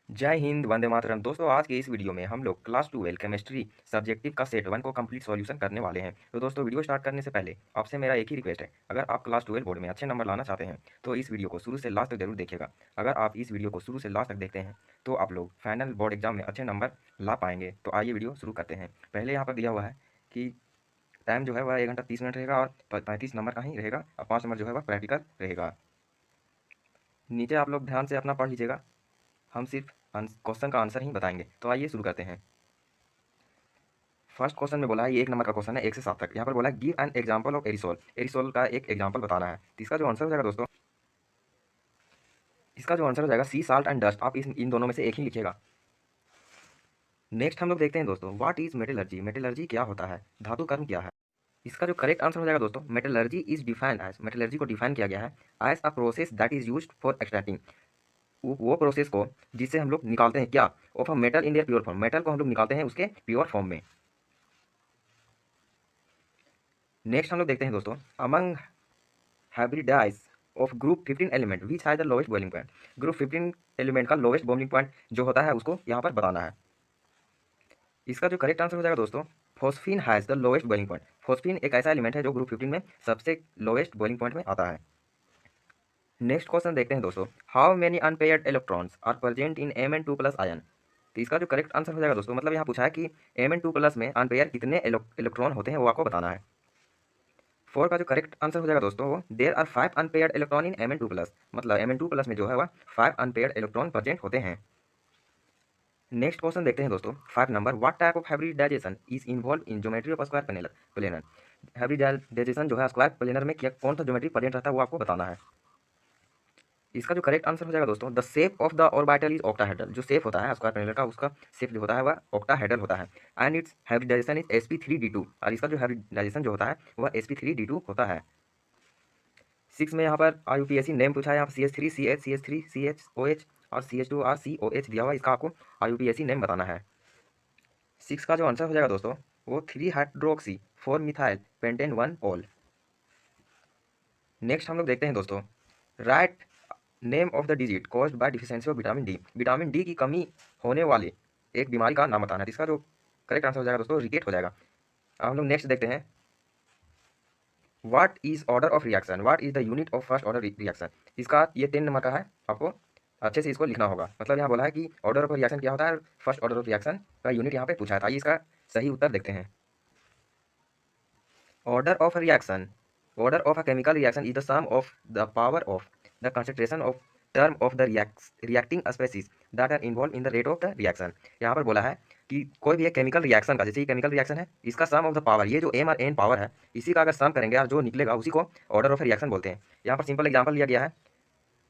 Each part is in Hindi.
जय हिंद, वंदे मातरम। दोस्तों, आज के इस वीडियो में हम लोग क्लास 12 केमिस्ट्री सब्जेक्टिव का सेट 1 को कंप्लीट सॉल्यूशन करने वाले हैं। तो दोस्तों, वीडियो स्टार्ट करने से पहले आपसे मेरा एक ही रिक्वेस्ट है, अगर आप क्लास 12 बोर्ड में अच्छे नंबर लाना चाहते हैं तो इस वीडियो को शुरू से लास्ट तक जरूर देखिएगा। अगर आप इस वीडियो को शुरू से लास्ट तक देखते हैं तो आप लोग फाइनल बोर्ड एग्जाम में अच्छे नंबर ला पाएंगे। तो आइए वीडियो शुरू करते हैं। पहले यहाँ पर दिया हुआ है कि टाइम जो है वह 1 घंटा 30 मिनट रहेगा और 35 नंबर का ही रहेगा और 5 नंबर जो है वह प्रैक्टिकल रहेगा। नीचे आप लोग ध्यान से अपना पढ़ लीजिएगा, हम सिर्फ क्वेश्चन का आंसर ही बताएंगे। तो आइए शुरू करते हैं। फर्स्ट क्वेश्चन में बोला है, ये 1 नंबर का क्वेश्चन है 1 से 7 तक। यहाँ पर बोला है गिव एन एग्जाम्पल ऑफ एरिसोल। एरिसोल का एक एग्जाम्पल बताना है। तो इसका जो आंसर हो जाएगा दोस्तों, इसका जो आंसर हो जाएगा सी साल्ट एंड डस्ट। आप इन दोनों में से एक ही लिखिएगा। नेक्स्ट हम लोग देखते हैं दोस्तों, व्हाट इज मेटलर्जी। मेटलर्जी क्या होता है, धातु कर्म क्या है। इसका जो करेक्ट आंसर हो जाएगा दोस्तों, metallurgy is defined as, metallurgy को डिफाइन किया गया है as a process that is used for extracting, वो प्रोसेस को जिससे हम लोग निकालते हैं क्या, of a metal in their pure form. Metal को हम लोग निकालते हैं उसके प्योर फॉर्म में। नेक्स्ट हम लोग देखते हैं दोस्तों, among hydrides of group 15 element which has the lowest boiling point. Group 15 element का लोवेस्ट बॉइलिंग पॉइंट जो होता है उसको यहाँ पर बताना है। इसका जो करेक्ट आंसर हो जाएगा दोस्तों, phosphine has the lowest boiling point. Phosphine एक ऐसा एलिमेंट है जो ग्रुप 15 में सबसे लोवेस्ट बॉइलिंग पॉइंट में आता है। नेक्स्ट क्वेश्चन देखते हैं दोस्तों, how many unpaired electrons are present in Mn2+ ion. तो इसका जो करेक्ट आंसर हो जाएगा दोस्तों, मतलब यहाँ पूछा है कि Mn2+ में अनपेयर कितने इलेक्ट्रॉन होते हैं वो आपको बताना है। 4 का जो करेक्ट आंसर हो जाएगा दोस्तों, वो there are 5 unpaired electron in Mn2+, मतलब Mn2+ में जो है वह 5 अनपेयर्ड इलेक्ट्रॉन प्रेजेंट होते हैं। नेक्स्ट क्वेश्चन देखते हैं दोस्तों, 5 number, what type of hybridisation is involve in geometry of square planar. Hybridisation जो है स्क्वायर प्लेनर में क्या कौन सा ज्योमेट्री प्रेजेंट रहता है वो आपको बताना है। इसका जो करेक्ट आंसर हो जाएगा दोस्तों, the shape of the orbital is octahedral. जो शेप होता है स्क्वायर प्लेनर का, उसका शेप जो होता है वह ऑक्टाहेड्रल होता है। And its hybridisation is sp3d2। और इसका जो हाइब्रिडाइजेशन जो होता है वह sp3d2 होता है। 6 में यहाँ पर IUPAC नेम पूछा है, यहाँ पर CH3 CH CH3 CHOH और CH2 और COH दिया हुआ है। इसका आपको IUPAC नेम बताना है। 6 का जो आंसर हो जाएगा दोस्तों, वो 3 hydroxy 4 methyl pentane 1 all. Next हम लोग देखते हैं दोस्तों, write name of the digit caused by deficiency of vitamin D. Vitamin D की कमी होने वाले एक बीमारी का नाम बताना है। इसका जो करेक्ट आंसर हो जाएगा दोस्तों, रिकेट हो जाएगा। अब हम लोग नेक्स्ट देखते हैं, what is order of reaction, what is the unit of first order reaction. इसका ये 3 नंबर का है, आपको अच्छे से इसको लिखना होगा। मतलब यहाँ बोला है कि ऑर्डर ऑफ रिएक्शन क्या होता है, फर्स्ट ऑर्डर ऑफ रिएक्शन का यूनिट यहाँ पे पूछा है। आइए इसका सही उत्तर देखते हैं। Order of reaction, order of a chemical reaction is the sum of the power of the concentration of term of the reacting species that are involved in the rate of the reaction। यहाँ पर बोला है कि कोई भी एक केमिकल रिएक्शन का, जैसे ये केमिकल रिएक्शन है, इसका सम ऑफ द पावर, ये जो m और n पावर है, इसी का अगर सम करेंगे और जो निकलेगा उसी को ऑर्डर ऑफ रिएक्शन बोलते हैं। यहाँ पर सिंपल एग्जांपल लिया गया है,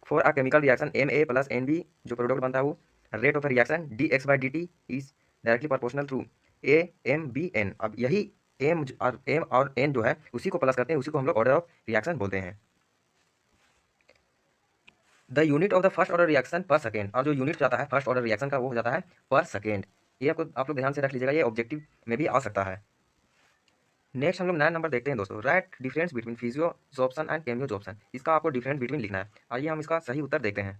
for a chemical reaction Ma+Nb जो प्रोडक्ट बनता है वो rate of reaction dx/dt is directly proportional to AMBN। अब यही एम और एन जो है उसी को प्लस करते हैं, उसी को हम लोग ऑर्डर ऑफ रिएक्शन बोलते हैं। The unit of the first order reaction पर सेकेंड, और जो यूनिट जाता है फर्स्ट ऑर्डर रिएक्शन का वो हो जाता है पर सेकेंड। ये आपको आप लोग ध्यान से रख लीजिएगा, ये ऑब्जेक्टिव में भी आ सकता है। नेक्स्ट हम लोग 9 नंबर देखते हैं दोस्तों, राइट डिफरेंस बिटवीन फिजियोजॉर्प्शन एंड केमियोजॉर्प्शन। इसका आपको डिफरेंस बिटवीन लिखना है। आइए हम इसका सही उत्तर देखते हैं।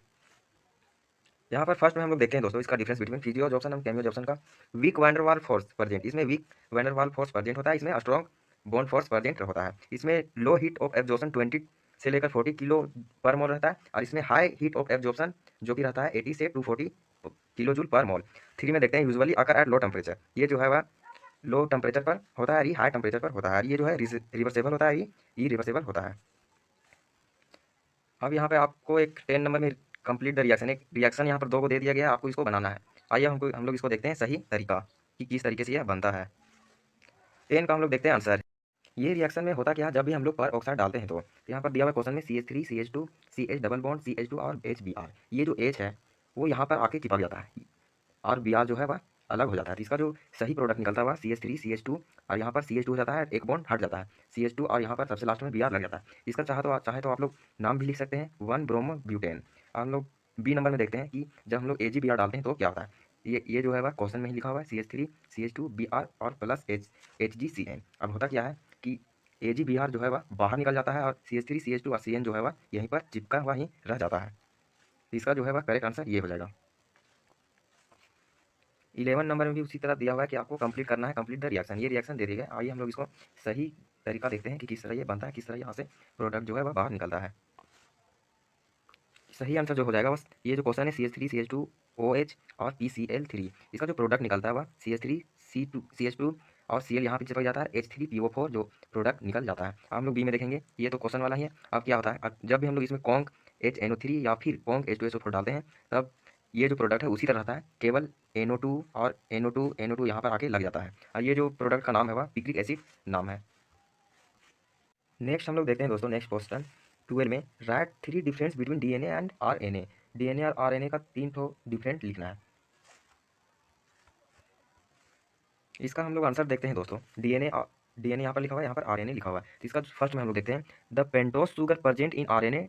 यहाँ पर फर्स्ट में हम लोग देखते हैं दोस्तों, इसका डिफरेंस बिटवीन फिजियोजॉर्प्शन और केमियोजॉर्प्शन का। वीक वैंडरवाल फोर्स प्रेजेंट, इसमें वीक वैंडरवाल फोर्स प्रेजेंट होता है, इसमें स्ट्रॉन्ग बॉन्ड फोर्स प्रेजेंट होता है। इसमें लो हीट ऑफ एब्जॉर्प्शन 20 से लेकर 40 किलो पर मोल रहता है, और इसमें हाई हीट ऑफ एब्जॉर्प्शन जो कि रहता है 80 से 240 किलो जूल पर मोल। 3 में देखते हैं, usually occur at low temperature. ये जो है वह लो टेम्परेचर पर होता है, ये हाई टेम्परेचर पर होता है। ये जो है रिवर्सेबल होता है, ये रिवर्सेबल होता है। अब यहाँ पे आपको एक 10 नंबर में कंप्लीट द रिएक्शन, एक रिएक्शन यहाँ पर 2 को दे दिया गया है, आपको इसको बनाना है। आइए हम लोग इसको देखते हैं सही तरीका कि किस तरीके से यह बनता है। 10 का हम लोग देखते हैं आंसर। ये रिएक्शन में होता क्या है, जब भी हम लोग पर ऑक्साइड डालते हैं तो यहाँ पर दिया हुआ क्वेश्चन में CH3 CH2 CH double bond CH2 और HBr, ये जो H है वो यहाँ पर आके चिपक जाता है और Br जो है वह अलग हो जाता है। तो इसका जो सही प्रोडक्ट निकलता है वह CH3 CH2 और यहाँ पर CH2 हो जाता है, एक बॉन्ड हट जाता है CH2 और यहाँ पर सबसे लास्ट में Br लग जाता है। इसका चाहे तो आप लोग नाम भी लिख सकते हैं, 1 ब्रोमो ब्यूटेन। हम लोग बी नंबर में देखते हैं कि जब हम लोग AgBr डालते हैं तो क्या होता है। ये जो है वह क्वेश्चन में ही लिखा हुआ है, CH3 CH2 Br और प्लस HgCN। अब होता क्या है कि AgBr जो है वह बाहर निकल जाता है और CH3 CH2 और CN जो है वह यहीं पर चिपका हुआ ही रह जाता है। इसका जो है वह करेक्ट आंसर ये हो जाएगा। 11 नंबर में भी उसी तरह दिया हुआ है कि आपको कंप्लीट करना है, कंप्लीट द रिएक्शन। ये रिएक्शन दे दिया गया। आइए हम लोग इसको सही तरीका देखते हैं कि किस तरह ये बनता है, किस तरह यहाँ से प्रोडक्ट जो है वह बाहर निकलता है। सही आंसर जो हो जाएगा बस ये जो क्वेश्चन है CH3 CH2OH और PCl3, इसका जो प्रोडक्ट निकलता है वह CH3 CH2 और Cl यहाँ पे चिपक जाता है H3PO4 जो प्रोडक्ट निकल जाता है। अब हम लोग बी में देखेंगे, ये तो क्वेश्चन वाला ही है। अब क्या होता है, अब जब भी हम लोग इसमें कॉन्क HNO3 या फिर कॉन्क H2SO4 डालते हैं तब ये जो प्रोडक्ट है उसी तरह रहता है, केवल NO2 और NO2 यहाँ पर आके लग जाता है और ये जो प्रोडक्ट का नाम है वह पिक्रिक एसिड नाम है। नेक्स्ट हम लोग देखते हैं दोस्तों, नेक्स्ट क्वेश्चन 12 में right 3 difference between DNA and RNA। DNA और RNA का 3 ठो डिफरेंट लिखना है। इसका हम लोग आंसर देखते हैं दोस्तों। DNA यहाँ पर लिखा हुआ है, यहाँ पर RNA लिखा हुआ है। तो इसका फर्स्ट में हम लोग देखते हैं the pentose sugar present in RNA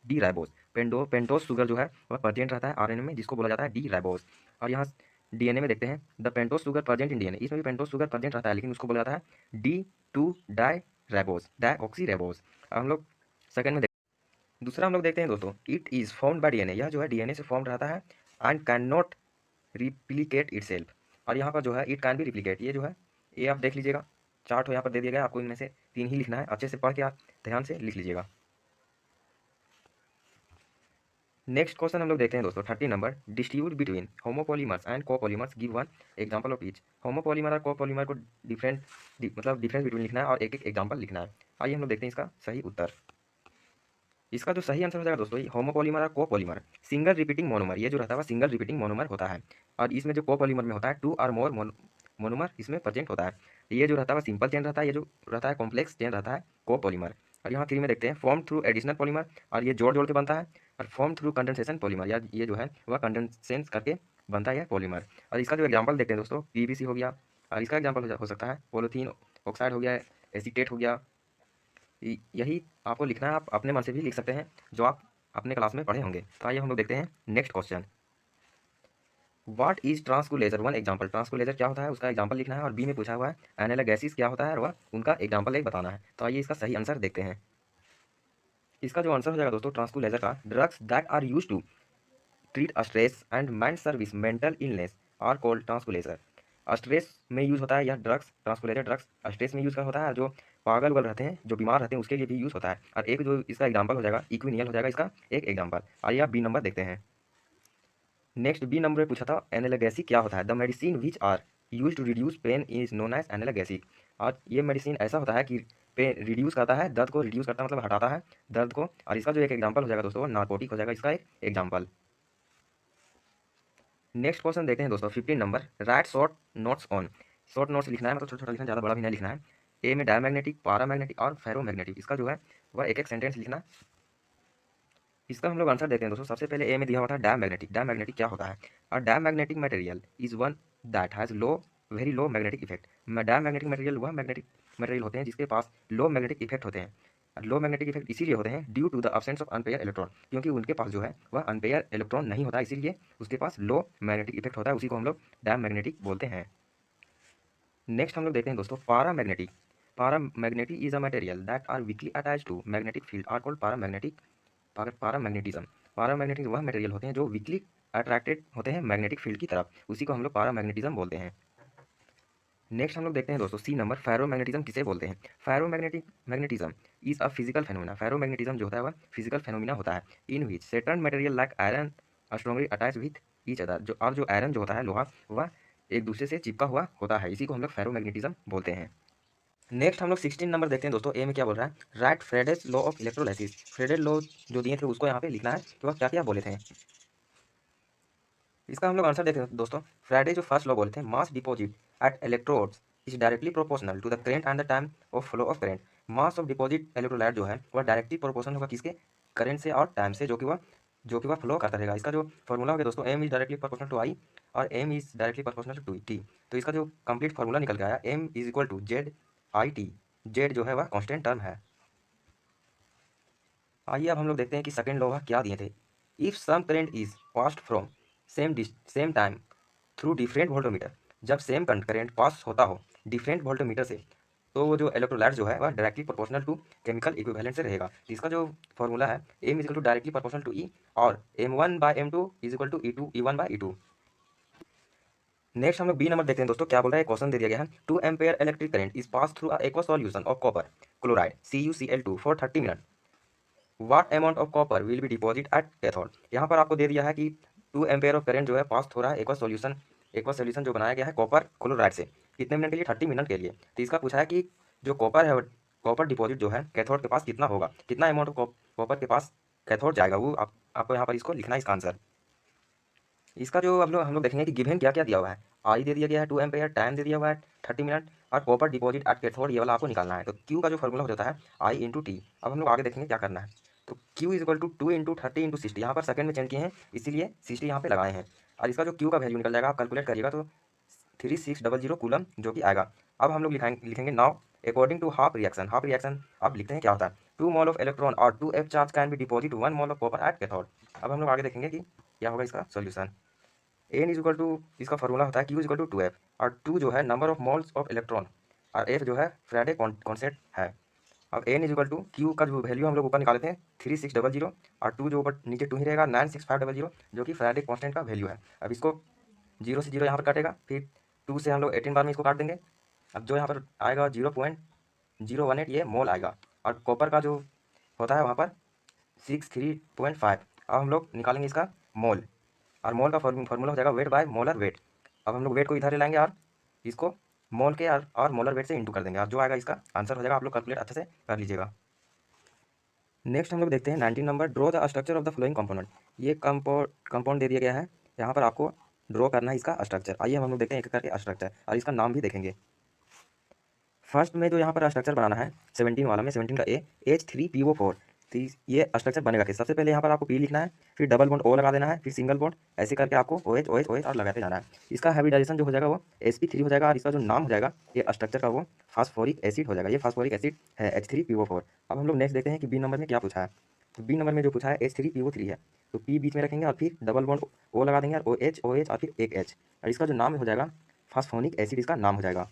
D ribose. Pentose sugar जो है वह प्रेजेंट रहता है RNA में, जिसको बोला जाता है डी राइबोस। और यहाँ DNA में देखते हैं the pentose sugar present in DNA, इसमें भी पेंटोस शुगर प्रेजेंट रहता है लेकिन उसको बोला जाता है D2 die ribose, deoxy ribose. हम लोग सेकंड में दूसरा हम लोग देखते हैं दोस्तों, it is formed by DNA, यह जो है DNA से फॉर्म रहता है and can not replicate itself. और यहाँ पर जो है इट कैन बी रिप्लीकेट, ये जो है ये आप देख लीजिएगा, चार्ट हो यहाँ पर दे दिया गया, आपको इनमें से 3 ही लिखना है। अच्छे से पढ़ के आप ध्यान से लिख लीजिएगा। नेक्स्ट क्वेश्चन हम लोग देखते हैं दोस्तों 13 number, distribute between homopolymers and copolymers, give one example of each. Homopolymer और कोपॉलीमर को मतलब डिफरेंस बिटवीन लिखना है और एक एक एग्जांपल लिखना है। आइए हम लोग देखते हैं इसका सही उत्तर। इसका जो सही आंसर हो जाएगा दोस्तों, होमोपॉलीमर और कोपॉलीमर सिंगल रिपीटिंग मोनोमर, ये जो रहता है सिंगल रिपीटिंग मोनोमर होता है। और इसमें जो कोपॉलीमर में होता है 2 और मोर मोनोमर इसमें प्रेजेंट होता है। ये जो रहता है सिंपल चेन रहता है, ये जो रहता है कॉम्प्लेक्स चेन रहता है कोपॉलीमर। और यहाँ 3 में देखते हैं फॉर्म थ्रू एडिशनल पॉलीमर, और ये जोड़ जोड़ के बनता है। और फॉर्म थ्रू कंडेंसेशन पॉलीमर, या ये जो है वह कंडेंसेशन करके बनता है पॉलीमर। और इसका जो एग्जाम्पल देखते हैं दोस्तों, PVC हो गया, और इसका एग्जाम्पल हो सकता है पॉलीथीन ऑक्साइड हो गया, एसीटेट हो गया। यही आपको लिखना है, आप अपने मन से भी लिख सकते हैं जो आप अपने क्लास में पढ़े होंगे। तो आइए हम लोग देखते हैं next question, what is tranquilliser, one example. Tranquilliser क्या होता है उसका एग्जांपल लिखना है। और बी में पूछा हुआ है एनालॉग गैसेस क्या होता है और वह उनका एग्जांपल एक बताना है। तो आइए इसका सही आंसर देखते हैं। इसका जो आंसर हो जाएगा दोस्तों ट्रांसकुलेजर का, drugs that are use to treat stress and mind service mental illness are called tranquilliser. Stress में यूज़ होता है यह ड्रग्स, ट्रांसकुलेटर ड्रग्स स्ट्रेस में यूज़ का होता है, और जो पागल उगल रहते हैं, जो बीमार रहते हैं उसके लिए भी यूज़ होता है। और एक जो इसका एग्जांपल हो जाएगा इक्विनियल हो जाएगा इसका एक एग्जांपल। आइए आप बी नंबर देखते हैं। नेक्स्ट बी नंबर में पूछा था एनालगेसिक क्या होता है, the medicine which are use to reduce pain is known as analgesic. और ये मेडिसिन ऐसा होता है कि पेन रिड्यूस करता है, दर्द को रिड्यूस करता है मतलब हटाता है दर्द को। और इसका जो एक एग्जांपल हो जाएगा दोस्तों नार्कोटिक हो जाएगा इसका एक एग्जांपल। नेक्स्ट क्वेश्चन देखते हैं दोस्तों 15 number, right short notes on. Short notes लिखना है मतलब छोटा छोटा लिखना, ज़्यादा बड़ा भी नहीं लिखना है। ए में डायमैग्नेटिक, पैरामैग्नेटिक और फेरोमैग्नेटिक, इसका जो है वह एक एक सेंटेंस लिखना। इसका हम लोग आंसर देखते हैं दोस्तों। सबसे पहले ए में दिया हुआ था डायमैग्नेटिक। डायमैग्नेटिक क्या होता है, और diamagnetic material is one that has low very low magnetic effect. Diamagnetic material वह मैग्नेटिक मटेरियल होते हैं जिसके पास लो मैग्नेटिक इफेक्ट होते हैं। लो मैग्नेटिक इफेक्ट इसीलिए होते हैं due to the absence of unpair electron, क्योंकि उनके पास जो है वह अनपेयर इलेक्ट्रॉन नहीं होता, इसीलिए उसके पास लो मैग्नेटिक इफेक्ट होता है, उसी को हम लोग डायमैग्नेटिक बोलते हैं। नेक्स्ट हम लोग देखते हैं दोस्तों paramagnetic. Paramagnetic is a material that are weakly attach to magnetic field are called paramagnetic. Paramagnetism, paramagnetic वह मटेरियल होते हैं जो वीकली अट्रैक्टेड होते हैं मैग्नेटिक फील्ड की तरफ, उसी को हम लोग पारामैग्नेटिज्म बोलते हैं। नेक्स्ट हम लोग देखते हैं दोस्तों सी नंबर, फेरोमैग्नेटिज्म किसे बोलते हैं। Magnetism is a physical phenomena. Ferromagnetism जो होता है वह फिजिकल फेनोमेना होता है in which certain material like iron strongly attach with each other. जो और जो आयरन जो होता है लोहा, वह एक दूसरे से चिपका हुआ होता है, इसी को हम लोग फेरोमैग्नेटिज्म बोलते हैं। नेक्स्ट हम लोग 16 नंबर देखते हैं दोस्तों। ए में क्या बोल रहा है, right Faraday's law of electrolysis. Faraday's law जो दिए थे उसको यहाँ पे लिखना है कि वह क्या क्या बोले थे। इसका हम लोग आंसर देखते हैं दोस्तों। फ्राइडे जो फर्स्ट लॉ बोले थे, mass deposit at electrodes is directly proportional to the current and the time of flow of current. Mass of deposit electrolyte जो है वह डायरेक्टली प्रोपोर्शनल होगा किसके, करंट से और टाइम से, जो कि वह फ्लो करता रहेगा। इसका जो फॉर्मूला होगा दोस्तों, M is directly proportional to I और M is directly proportional to T. तो इसका जो कंप्लीट फॉर्मूला निकल के आया, M is equal to Z I T. Z जो है वह कॉन्स्टेंट टर्म है। आइए अब हम लोग देखते हैं कि सेकंड लॉ क्या दिए थे। If some current is passed from same time through different voltameter, जब सेम करंट पास होता हो डिफरेंट वोल्टोमीटर से, तो वो जो इलेक्ट्रोलाइट जो है वह directly proportional to chemical equivalent से रहेगा। तो इसका जो फॉर्मूला है, M is equal to directly proportional to E, और M1/M2 is equal to E2 E1/E2। Next हम लोग बी नंबर देखते हैं दोस्तों, क्या बोल रहा है, क्वेश्चन दे दिया गया है 2 ampere electric current is pass through aqua solution of copper chloride CuCl2 for 30 minute, what amount of copper will be deposit at cathode. यहाँ पर आपको दे दिया है कि 2 एम्पेयर ऑफ करंट जो है पास हो रहा है एक्वा सॉल्यूशन जो बनाया गया है कॉपर क्लोराइड से, कितने मिनट के लिए, 30 मिनट के लिए। तो इसका पूछा है कि जो कॉपर है, कॉपर डिपॉजिट जो है कैथोड के पास कितना होगा, कितना अमाउंट ऑफ कॉपर के पास कैथोड जाएगा, वो आपको यहाँ पर इसको लिखना है इसका आंसर। इसका जो हम लोग देखेंगे कि गिवन क्या क्या दिया हुआ है, आई दे दिया गया है 2 एम्पेयर, टाइम दे दिया हुआ है 30 मिनट, और कॉपर डिपॉजिट एट कैथोड ये वाला आपको निकालना है। तो क्यू का जो फॉर्मूला हो जाता है आई इंटू टी। अब हम लोग आगे देखेंगे क्या करना है। तो Q is equal to 2 into 30 into 60, यहाँ पर सेकंड में चेंज किए हैं इसीलिए 60 यहाँ पे लगाए हैं। और इसका जो क्यू का वैल्यू निकल जाएगा, आप कैलकुलेट करिएगा तो 3600 कूलम जो कि आएगा। अब हम लोग लिखेंगे now according to half reaction. Half reaction आप लिखते हैं क्या होता है, 2 मोल ऑफ इलेक्ट्रॉन और 2 F charge can be deposit 1 mole of copper at cathode. अब हम लोग आगे देखेंगे कि क्या होगा इसका solution. N is equal to, इसका फॉर्मूला होता है Q is equal to 2F, और 2 जो है number of moles of electron, और एफ जो है फ्राडे कॉन्सेंट है। अब n is equal to Q का जो वैल्यू हम लोग ऊपर निकालते हैं 3600, और 2 जो ऊपर नीचे 2 ही रहेगा 96500 जो कि फ्राडे कॉन्स्टेंट का वैल्यू है। अब इसको 0 से 0 यहाँ पर काटेगा, फिर 2 से हम लोग 18 बार में इसको काट देंगे। अब जो यहाँ पर आएगा 0.018 ये मोल आएगा, और कॉपर का जो होता है वहाँ पर 63.5। अब हम लोग निकालेंगे इसका मोल, और मोल का फॉर्मूला हो जाएगा वेट बाय मोलर वेट। अब हम लोग वेट को इधर ले लाएंगे और इसको मोल के और मोलर वेट से इंटू कर देंगे, और जो आएगा इसका आंसर हो जाएगा। आप लोग कैलकुलेट अच्छे से कर लीजिएगा। नेक्स्ट हम लोग देखते हैं 19 number, draw the structure of the flowing component. ये कंपाउंड दे दिया गया है, यहाँ पर आपको ड्रॉ करना है इसका स्ट्रक्चर। आइए हम लोग देखते हैं एक करके स्ट्रक्चर, और इसका नाम भी देखेंगे। फर्स्ट में जो यहाँ पर स्ट्रक्चर बनाना है 17 वाला में, 17 का H3PO4। तो ये स्ट्रक्चर बनेगा कि सबसे पहले यहाँ पर आपको P लिखना है, फिर डबल बॉन्ड O लगा देना है, फिर सिंगल बॉन्ड, ऐसे करके आपको OH OH OH और लगाते जाना है। इसका हाइब्रिडाइजेशन जो हो जाएगा वो sp3 हो जाएगा, और इसका जो नाम हो जाएगा ये स्ट्रक्चर का वो फास्फोरिक एसिड हो जाएगा। ये फास्फोरिक एसिड है H3PO4। अब हम लोग नेक्स्ट देखते हैं कि बी नंबर में क्या पूछा है। तो बी नंबर में जो पूछा है H3PO3 है, तो P बीच में रखेंगे और फिर डबल बॉन्ड O लगा देंगे और OH OH और फिर एक H, और इसका जो नाम हो जाएगा फास्फोनिक एसिड इसका नाम हो जाएगा।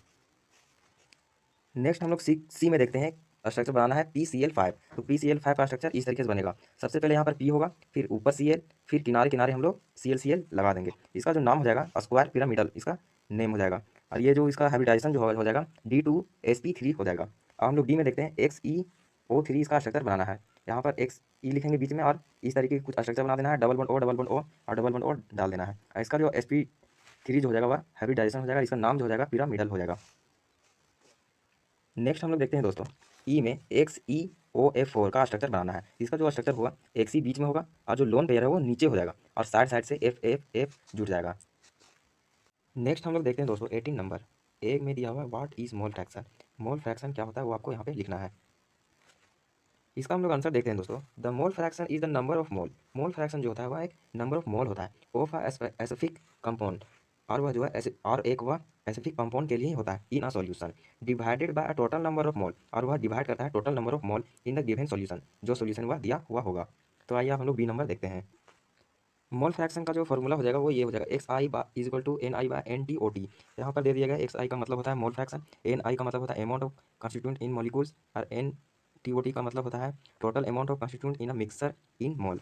नेक्स्ट हम लोग सी में देखते हैं, स्ट्रक्चर बनाना है PCl5। तो PCl5 का स्ट्रक्चर इस तरीके से बनेगा, सबसे पहले यहाँ पर P होगा, फिर ऊपर Cl, फिर किनारे किनारे हम लोग Cl लगा देंगे। इसका जो नाम हो जाएगा स्क्वायर पिरामिडल इसका नेम हो जाएगा, और ये जो इसका हाइब्रिडाइजेशन जो हो जाएगा D2sp3 हो जाएगा। अब हम लोग डी में देखते हैं XeO3 इसका स्ट्रक्चर बनाना है। यहाँ पर Xe लिखेंगे बीच में, और इस तरीके की कुछ स्ट्रक्चर बना देना है, डबल बॉन्ड O और डबल बॉन्ड O डाल देना है। इसका जो sp3 जो हो जाएगा वह हाइब्रिडाइजेशन हो जाएगा, इसका नाम जो हो जाएगा पिरामिडल हो जाएगा। नेक्स्ट हम लोग देखते हैं दोस्तों, ई में XeOF4 का स्ट्रक्चर बनाना है। इसका जो स्ट्रक्चर होगा Xe बीच में होगा, और जो लोन पेयर है वो नीचे हो जाएगा, और साइड साइड से F जुड़ जाएगा। नेक्स्ट हम लोग देखते हैं दोस्तों 18 नंबर, एक में दिया हुआ what is mole fraction. Mole fraction क्या होता है वो आपको यहाँ पे लिखना है। इसका हम लोग आंसर देखते हैं दोस्तों, the mole fraction is the number of mole. Mole fraction जो होता है वह एक नंबर ऑफ मोल होता है ऑफ अ स्पेसिफिक कंपाउंड, और वह जो है और एक वह स्पेसिफिक कंपाउंड के लिए ही होता है in a solution, divided by a total number of mole, और वह डिवाइड करता है total number of mole in the given solution, जो सॉल्यूशन वह दिया हुआ होगा। तो आइए हम लोग बी नंबर देखते हैं। मोल फ्रैक्शन का जो फॉर्मूला हो जाएगा वो ये हो जाएगा XI is equal to NI/NTOT। यहाँ पर दे दिया गया XI का मतलब होता है मोल फ्रैक्शन, NI का मतलब होता है amount of constituent in molecules, और NTOT का मतलब होता है total amount of constituent in a mixer in mole.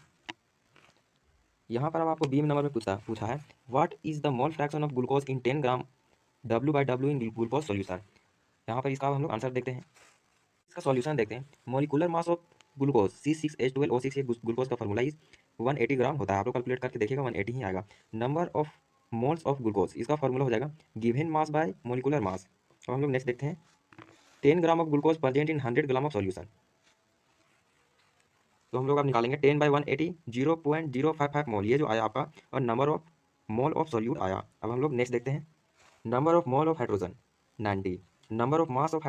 यहाँ पर अब आपको बी नंबर में पूछा है what is the mole fraction of glucose in 10 gram W/W in glucose solution. यहाँ पर इसका हम लोग आंसर देखते हैं, इसका सॉल्यूशन देखते हैं। Molecular mass of glucose C6H12O6, ये ग्लूकोज का फॉर्मूला इज 180 ग्राम होता है। आप लोग कैलकुलेट करके देखिएगा 180 ही आएगा। Number of moles of glucose, इसका फॉर्मूला हो जाएगा given mass by molecular mass. अब हम लोग नेक्स्ट देखते हैं 10 gram of glucose present in 100 gram of solution. तो हम लोग अब निकालेंगे 10/180 0.055 मोल, ये जो आया आपका, और number of mole of solute आया। अब हम लोग नेक्स्ट देखते हैं number of mole of hydrogen 90, number of mass of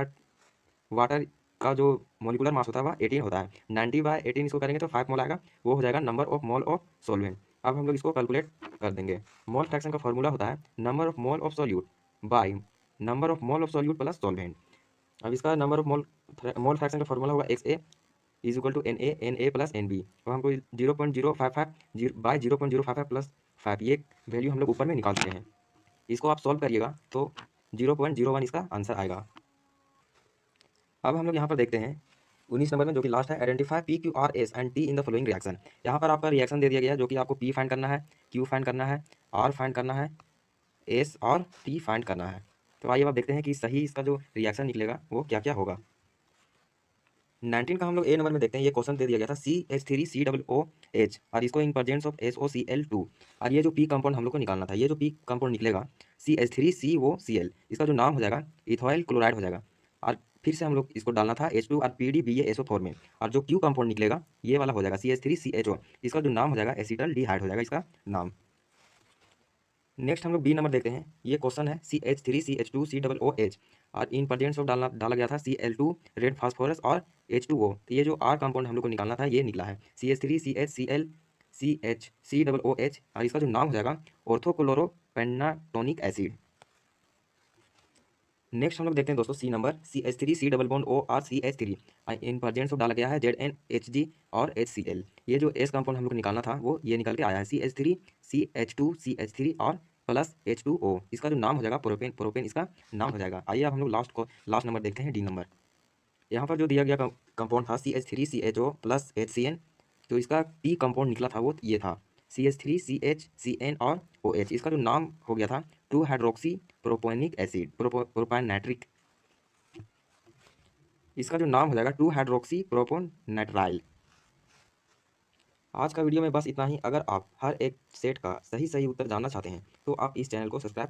water का जो मोलिकुलर मास होता है वह 18 होता है। 90/18 इसको करेंगे तो 5 मोल आएगा, वो हो जाएगा number of mole of solvent. अब हम लोग इसको कैलकुलेट कर देंगे। मोल फ्रैक्शन का फॉर्मूला होता है number of mole of solute by number of mole of solute plus solvent. अब इसका नंबर ऑफ मोल फ्रैक्शन का फॉर्मूला होगा XA is equal to NA plus NB। अब हमको 0.055 बाय 0.055 प्लस 5, ये वैल्यू हम लोग ऊपर में निकालते हैं। इसको आप सॉल्व करिएगा तो 0.01 इसका आंसर आएगा। अब हम लोग यहाँ पर देखते हैं 19 नंबर में, जो कि लास्ट है, identify PQRS and T in the following reaction. यहाँ पर आपका रिएक्शन दे दिया गया है, जो कि आपको P फाइंड करना है, Q फाइंड करना है, R फाइंड करना है, एस और टी फाइंड करना है। तो आइए अब देखते हैं कि सही इसका जो रिएक्शन निकलेगा वो क्या क्या होगा। 19 का हम लोग ए नंबर में देखते हैं। ये क्वेश्चन दे दिया गया था CH3COOH और इसको इन प्रेजेंस ऑफ SOCl2। और ये जो पी कंपाउंड हम लोग को निकालना था, ये जो पी कंपाउंड निकलेगा CH3COCl, इसका जो नाम हो जाएगा इथाइल क्लोराइड हो जाएगा। और फिर से हम लोग इसको डालना था H2 और PDBaSO4 में। और जो क्यू कंपाउंड निकलेगा ये वाला हो जाएगा CH3CHO, इसका जो नाम हो जाएगा एसिटल्डिहाइड हो जाएगा इसका नाम। नेक्स्ट हम लोग बी नंबर देखते हैं। ये क्वेश्चन है CH3CH2COOH और इन प्रेजेंस ऑफ डाला गया था Cl2 रेड फास्फोरस और H2O। तो ये जो आर कंपाउंड हम लोग को निकालना था ये निकला है CH3CHCl CHCOOH और इसका जो नाम हो जाएगा ऑर्थोक्लोरोपेंटाटोनिक एसिड। नेक्स्ट हम लोग देखते हैं दोस्तों C number CH3 C double bond O और CH3 इन प्रेजेंस ऑफ डाला गया है ZnHg और HCl। ये जो एस कंपाउंड हम लोग को निकालना था वो ये निकल के आया है CH3 CH2 CH3 और प्लस H2O। इसका जो नाम हो जाएगा प्रोपेन, प्रोपेन इसका नाम हो जाएगा। आइए अब हम लोग लास्ट नंबर देखते हैं डी नंबर। यहाँ पर जो दिया गया कंपाउंड था CH3CHO प्लस HCN, जो इसका पी कंपाउंड निकला था वो ये था CH3CHCN और OH। इसका जो नाम हो गया था 2 हाइड्रोक्सी प्रोपोनिक एसिड, प्रोपानेट्रिक। इसका जो नाम हो जाएगा 2 हाइड्रोक्सी प्रोपोनेट्राइल। आज का वीडियो में बस इतना ही। अगर आप हर एक सेट का सही सही उत्तर जानना चाहते हैं तो आप इस चैनल को सब्सक्राइब